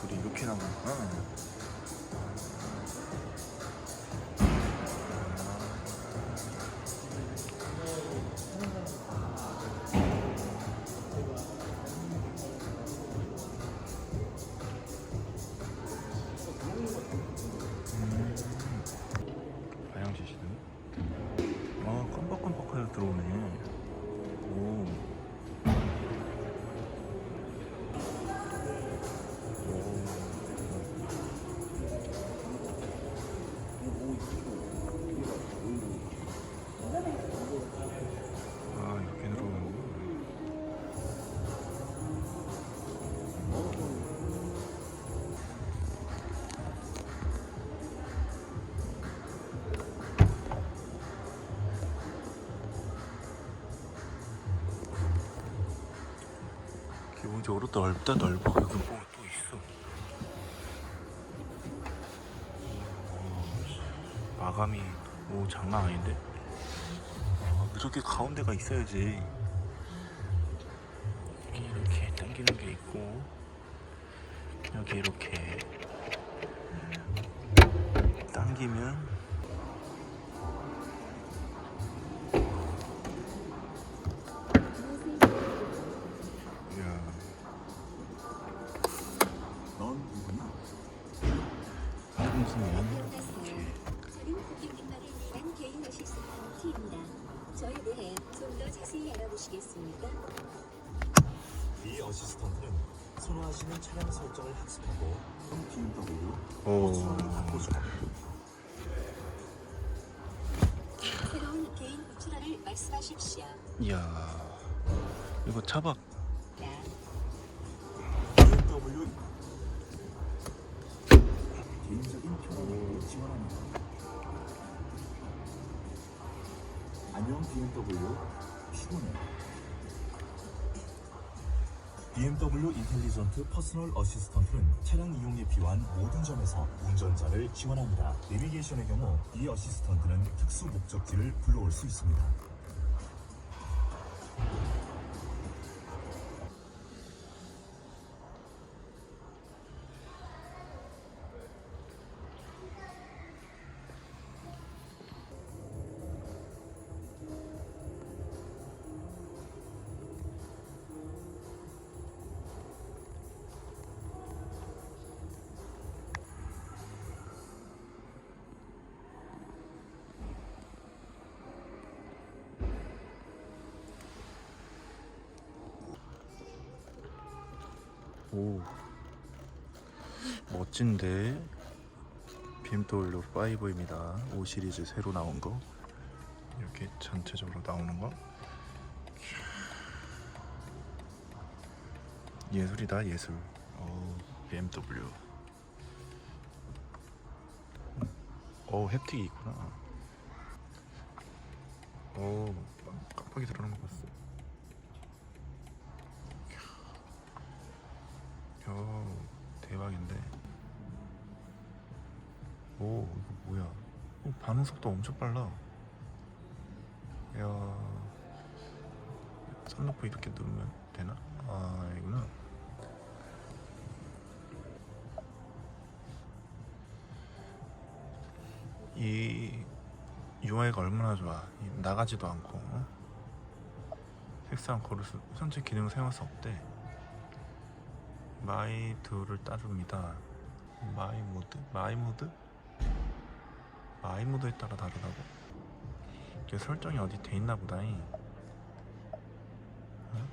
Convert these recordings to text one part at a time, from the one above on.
불이 이렇게 나오는구나. 방향지시네. 아, 깜빡깜빡하게 들어오네. 오. 아, 이렇게 들어오는구나. 기본적으로 넓다 넓어. 여기 뭐가 또 있어. 마감이 오 장난 아닌데? 이렇게 가운데가 있어야지. 여기 이렇게 당기는 게 있고 여기 이렇게 당기면 이야. 넌 누구냐? 한국인이면 이렇게 고객님만을 위한 개인 어시스턴트입니다. 저에 대해 좀 더 자세히 알아보시겠습니까? 이 어시스턴트는 선호하시는 차량 설정을 학습하고 BMW 오. 바꿔주고 새로운 개인 우출화를 말씀하십시오. 이야. 이거 차박. BMW 개인적인 편안함을 지원합니다. 안녕 BMW 피곤해. BMW 인텔리전트 퍼스널 어시스턴트는 차량 이용에 필요한 모든 점에서 운전자를 지원합니다. 내비게이션의 경우 이 어시스턴트는 특수 목적지를 불러올 수 있습니다. 오. 멋진데. BMW 5입니다. 5 시리즈 새로 나온 거. 이렇게 전체적으로 나오는 거. 예술이다, 예술. BMW. 햅틱이 있구나. 깜빡이 들어오는 거 봤어. 대박인데. 오, 이거 뭐야? 반응 속도 엄청 빨라. 이야. 썬루프 이렇게 누르면 되나? 아, 이구나. 이 UI가 얼마나 좋아. 나가지도 않고 색상 고를 수, 선택 기능을 사용할 수 없대. 마이 툴을 따릅니다. 마이 모드에 따라 다르다고? 이게 설정이 어디 돼 있나 보다잉. 응?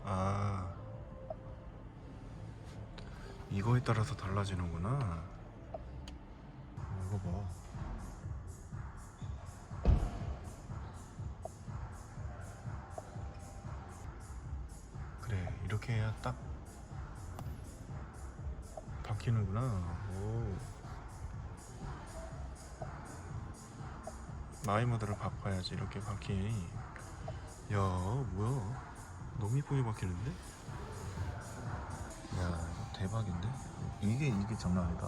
아, 이거에 따라서 달라지는구나. 이거 봐. 그래, 이렇게 해야 딱 바뀌는구나. 오. 마이 모드를 바꿔야지 이렇게 바뀌니. 야, 뭐야? 너무 이쁘게 바뀌는데? 야, 이거 대박인데? 이게 장난 아니다.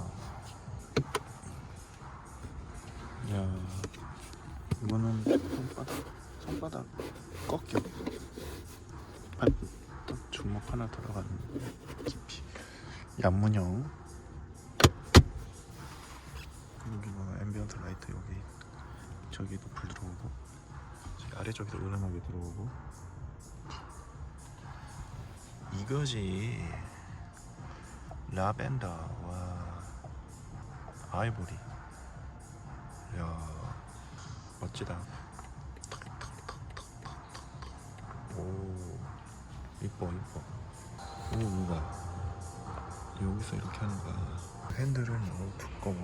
야, 이거는 손바닥 꺾여. 딱 주먹 하나 들어가는 깊이. 얀문형. 여기 뭐 앰비언트 라이트 여기, 저기도 불 들어오고, 저기 아래쪽에도 은은하게 들어오고. 이거지. 라벤더. 와, 아이보리. 야, 멋지다. 오, 이뻐. 오, 뭐가 여기서 이렇게 하는 거야. 핸들은 두꺼워.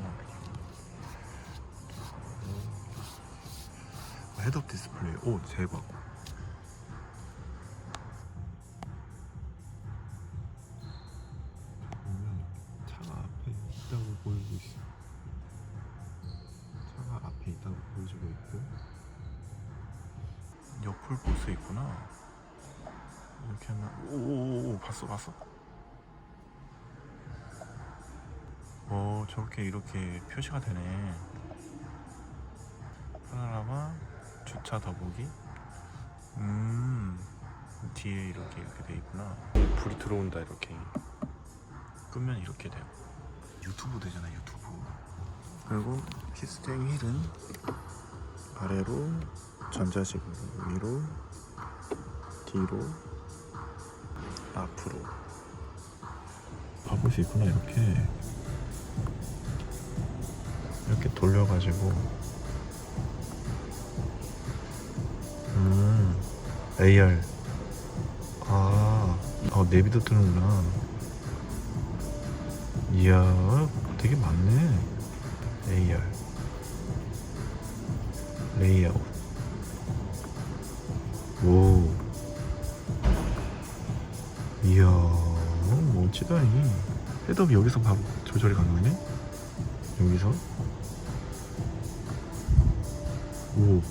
헤드업 디스플레이. 오, 대박. 차가 앞에 있다고 보이고 있어. 차가 앞에 있다고 보여주고 있고, 옆을 볼 수 있구나. 이렇게 하면 오오오, 봤어? 저렇게 이렇게 표시가 되네. 파노라마, 주차 더보기. 뒤에 이렇게 돼 있구나. 불이 들어온다. 이렇게 끄면 이렇게 돼요. 유튜브 되잖아, 유튜브. 그리고 피스팅 휠은 아래로, 전자식으로 위로, 뒤로, 앞으로 바꿀 수 있구나. 이렇게 돌려가지고. AR. 내비도 뜨는구나. 이야, 되게 많네. AR 레이아웃. 오, 이야, 멋지다니. 헤드업이 여기서 바로 조절이 가능하네. 여기서. 오,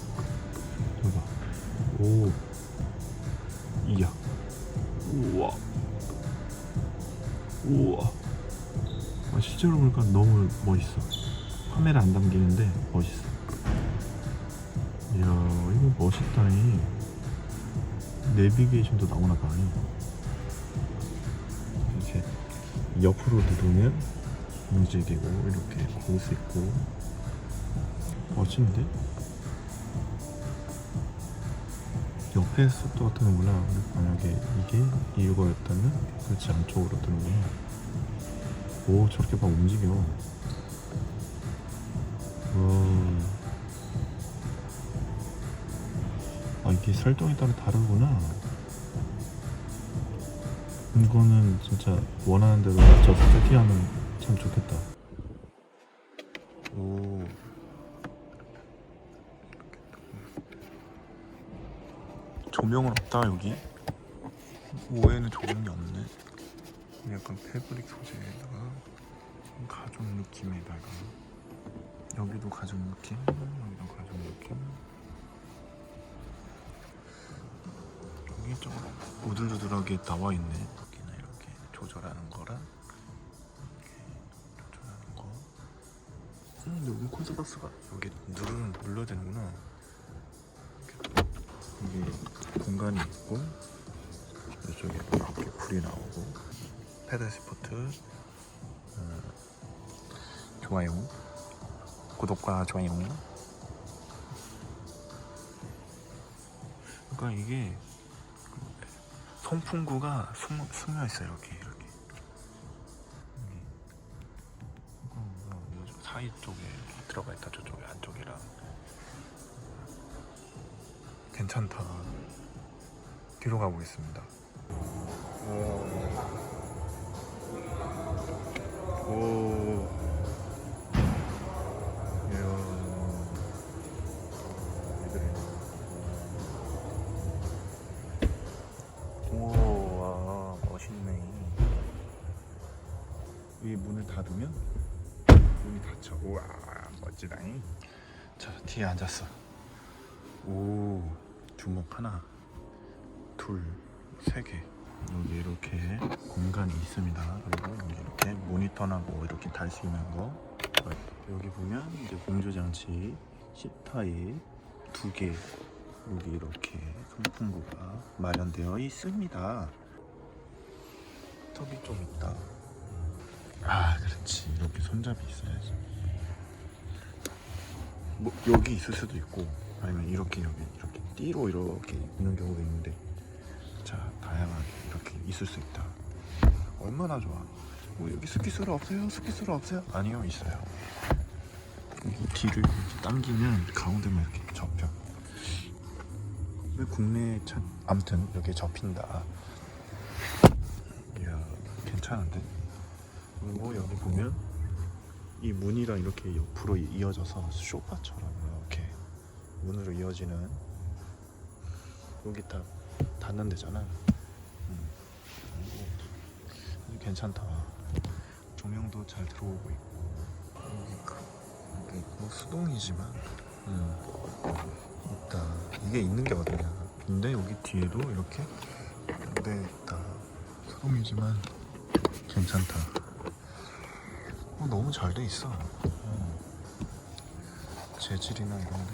대박. 오, 이야, 우와. 실제로 보니까 너무 멋있어. 카메라 안 담기는데 멋있어. 이야, 이거 멋있다니. 내비게이션도 나오나 봐. 이렇게 옆으로 누르면 움직이고, 이렇게 볼 수 있고. 멋진데? 옆에 속도가 뜨는구나. 만약에 이게 이거였다면 그렇지, 안쪽으로 뜨는구나. 오, 저렇게 막 움직여. 이게 설정에 따라 다르구나. 이거는 진짜 원하는 대로 맞춰서 세팅하면 참 좋겠다. 오, 조명은 없다. 여기 5에는 조명이 없네. 약간 패브릭 소재에다가 가죽 느낌에다가, 여기도 가죽 느낌, 여기도 가죽 느낌. 여기 좀 우들우들하게 나와 있네. 여기는 이렇게 조절하는 거랑 이렇게 조절하는 거. 근데 여기 콘서버스가 여기 눌러야 되는구나. 여기 공간이 있고 이쪽에 이렇게 불이 나오고 패들 스포트 좋아요 구독과 좋아요. 그러니까 이게 송풍구가 숨어 있어요. 이렇게 요 사이 쪽에 이렇게 들어가 있다. 저쪽에 안쪽이랑 괜찮다. 뒤로 가보겠습니다. 오. 이야. 우와, 멋있네. 이 문을 닫으면 문이 닫혀. 우와, 멋지다잉. 자, 뒤에 앉았어. 오, 주먹 하나, 둘, 세 개. 여기 이렇게 공간이 있습니다. 그리고 여기 이렇게 모니터하고 이렇게 달 수 있는 거. 여기 보면 이제 공조장치 C타입 2개. 여기 이렇게 송풍구가 마련되어 있습니다. 턱이 좀 있다. 아, 그렇지. 이렇게 손잡이 있어야지. 뭐 여기 있을 수도 있고 아니면 이렇게 여기 이렇게 띠로 이렇게 있는 경우도 있는데, 자, 다양하게 이렇게 있을 수 있다. 얼마나 좋아. 뭐 여기 스키스로 없어요? 스키스로 없어요? 아니요, 있어요. 이 뒤를 이렇게 당기면 가운데만 이렇게 접혀. 왜 국내 차 아무튼 이렇게 접힌다. 이야, 괜찮은데? 그리고 여기 보면 이 문이랑 이렇게 옆으로 이어져서 소파처럼 이렇게 문으로 이어지는, 여기 다 닫는 데잖아. 괜찮다. 조명도 잘 들어오고 있고, 여기 뭐 수동이지만 있다. 이게 있는 게 어디냐. 근데 여기 뒤에도 이렇게 네, 있다. 수동이지만 괜찮다. 너무 잘 돼 있어. 재질이나 이런 게